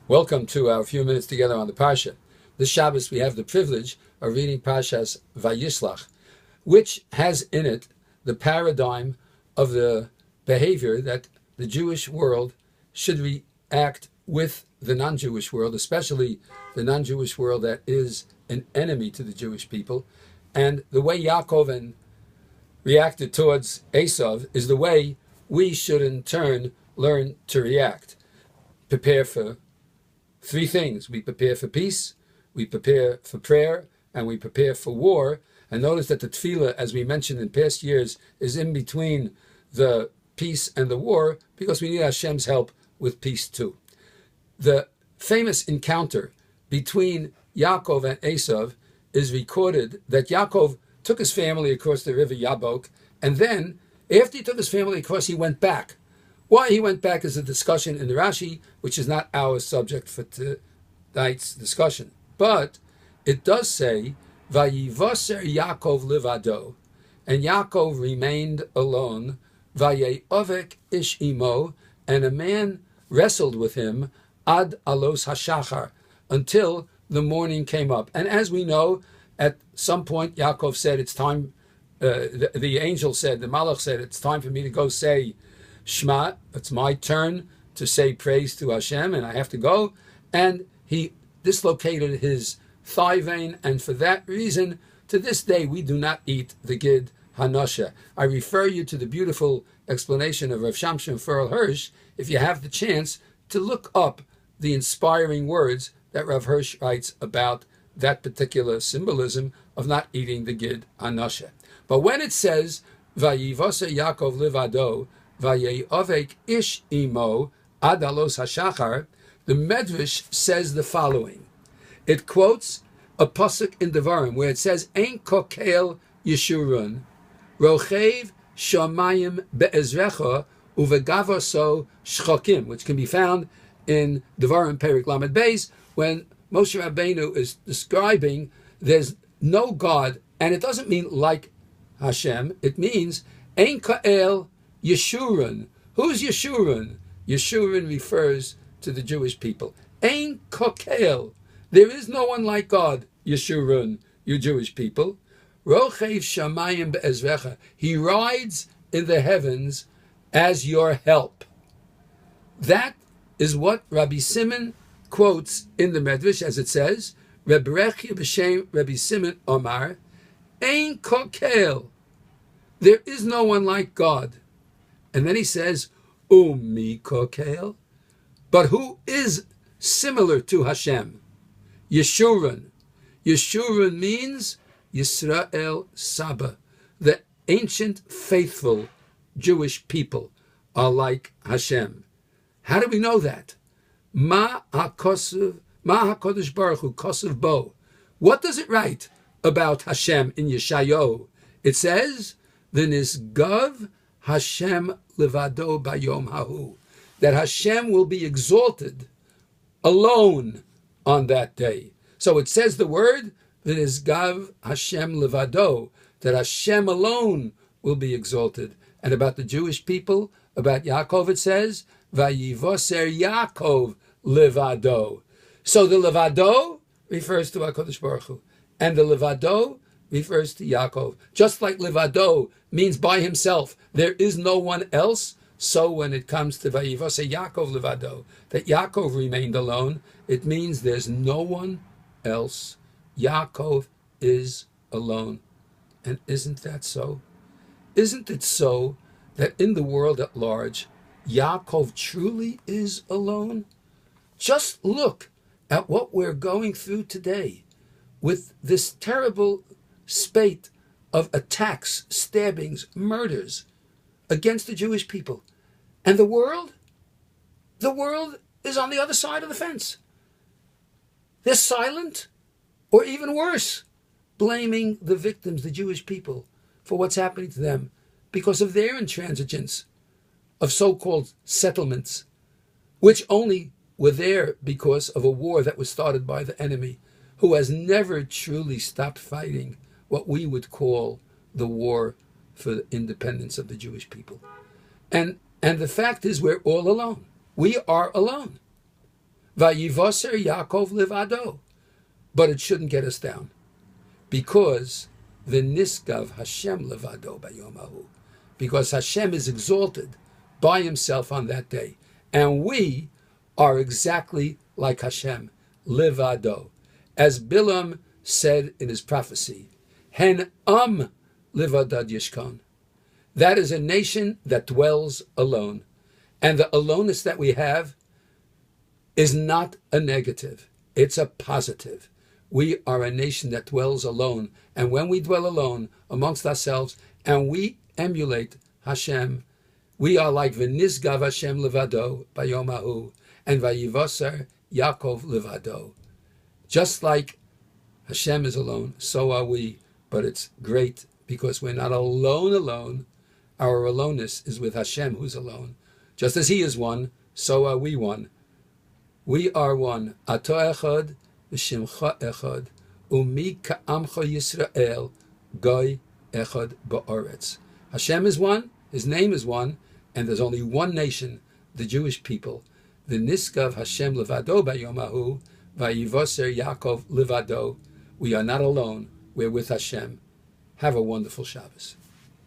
Welcome to our few minutes together on the Parsha. This Shabbos we have the privilege of reading Parshas Vayishlach, which has in it the paradigm of the behavior that the Jewish world should react with the non-Jewish world, especially the non-Jewish world that is an enemy to the Jewish people. And the way Yaakov reacted towards Esav is the way we should in turn learn to react. Prepare for three things. We prepare for peace, we prepare for prayer, and we prepare for war. And notice that the tefillah, as we mentioned in past years, is in between the peace and the war because we need Hashem's help with peace too. The famous encounter between Yaakov and Esav is recorded that Yaakov took his family across the river Yabok, and then, after he took his family across, he went back. Why he went back is a discussion in the Rashi, which is not our subject for tonight's discussion. But it does say, Vayivaser Yaakov livado, and Yaakov remained alone, Vayeovek ish imo, and a man wrestled with him, ad alos hashachar, until the morning came up. And as we know, at some point Yaakov said, it's time, the angel said, the Malach said, it's time for me to go say Shema, it's my turn to say praise to Hashem, and I have to go. And he dislocated his thigh vein, and for that reason, to this day, we do not eat the Gid Hanosha. I refer you to the beautiful explanation of Rav Shamshon Ferl Hirsch, if you have the chance to look up the inspiring words that Rav Hirsch writes about that particular symbolism of not eating the Gid Hanosha. But when it says, Vayivasa Yaakov livado, Vayeovek ish imo adalos hashachar, the Medrash says the following. It quotes a pasuk in Devarim where it says, Ein kokel yeshurun, rochev shamayim be'ezrecha uvegavoso shchokim, which can be found in Devarim Perik Lamed Beis, when Moshe Rabbeinu is describing there's no God, and it doesn't mean like Hashem, it means Ein koel Yeshurun. Who's Yeshurun? Yeshurun refers to the Jewish people. Ein kokel. There is no one like God, Yeshurun, you Jewish people. Rochev shamayim be'ezrecha. He rides in the heavens as your help. That is what Rabbi Simon quotes in the Medrash, as it says, Reb Rechi b'shem Rabbi Simon Omar, Ein kokel. There is no one like God. And then he says, Umi kokel. But who is similar to Hashem? Yeshurun. Yeshurun means Yisrael Saba. The ancient faithful Jewish people are like Hashem. How do we know that? Ma HaKadosh Baruch Hu kosev bo. What does it write about Hashem in Yeshayahu? It says, V'nisgav Hashem levado bayom hahu, that Hashem will be exalted alone on that day. So it says the word v'nisgav Hashem levado, that Hashem alone will be exalted. And about the Jewish people, about Yaakov, it says vayivoser Yaakov levado. So the levado refers to HaKadosh Baruch Hu, and the levado refers to Yaakov. Just like levado means by himself, there is no one else. So when it comes to Vayivasa Yaakov levado, that Yaakov remained alone, it means there's no one else. Yaakov is alone. And isn't that so? Isn't it so that in the world at large, Yaakov truly is alone? Just look at what we're going through today with this terrible spate of attacks, stabbings, murders against the Jewish people. And the world is on the other side of the fence. They're silent, or even worse, blaming the victims, the Jewish people, for what's happening to them because of their intransigence of so-called settlements, which only were there because of a war that was started by the enemy, who has never truly stopped fighting what we would call the war for the independence of the Jewish people. And the fact is, we're all alone. We are alone. Vayivoser Yaakov livado. But it shouldn't get us down, because the Niskav Hashem levado bayomahu, because Hashem is exalted by himself on that day, and we are exactly like Hashem levado, as Bilam said in his prophecy, Hen livadad yishkon. That is a nation that dwells alone, and the aloneness that we have is not a negative; it's a positive. We are a nation that dwells alone. And when we dwell alone amongst ourselves and we emulate Hashem, we are like V'nizgav Hashem levado bayomahu and Vayivoser Yaakov levado. Just like Hashem is alone, so are we. But it's great because we're not alone. Our aloneness is with Hashem, who's alone. Just as He is one, so are we one. We are one. Ato echad v'shimcha echad, umi ka'amcha Yisrael, goy echad ba'aretz. Hashem is one, His name is one, and there's only one nation, the Jewish people. The niskav Hashem levado bayomahu, vayivoser Yaakov levado. We are not alone, we're with Hashem. Have a wonderful Shabbos.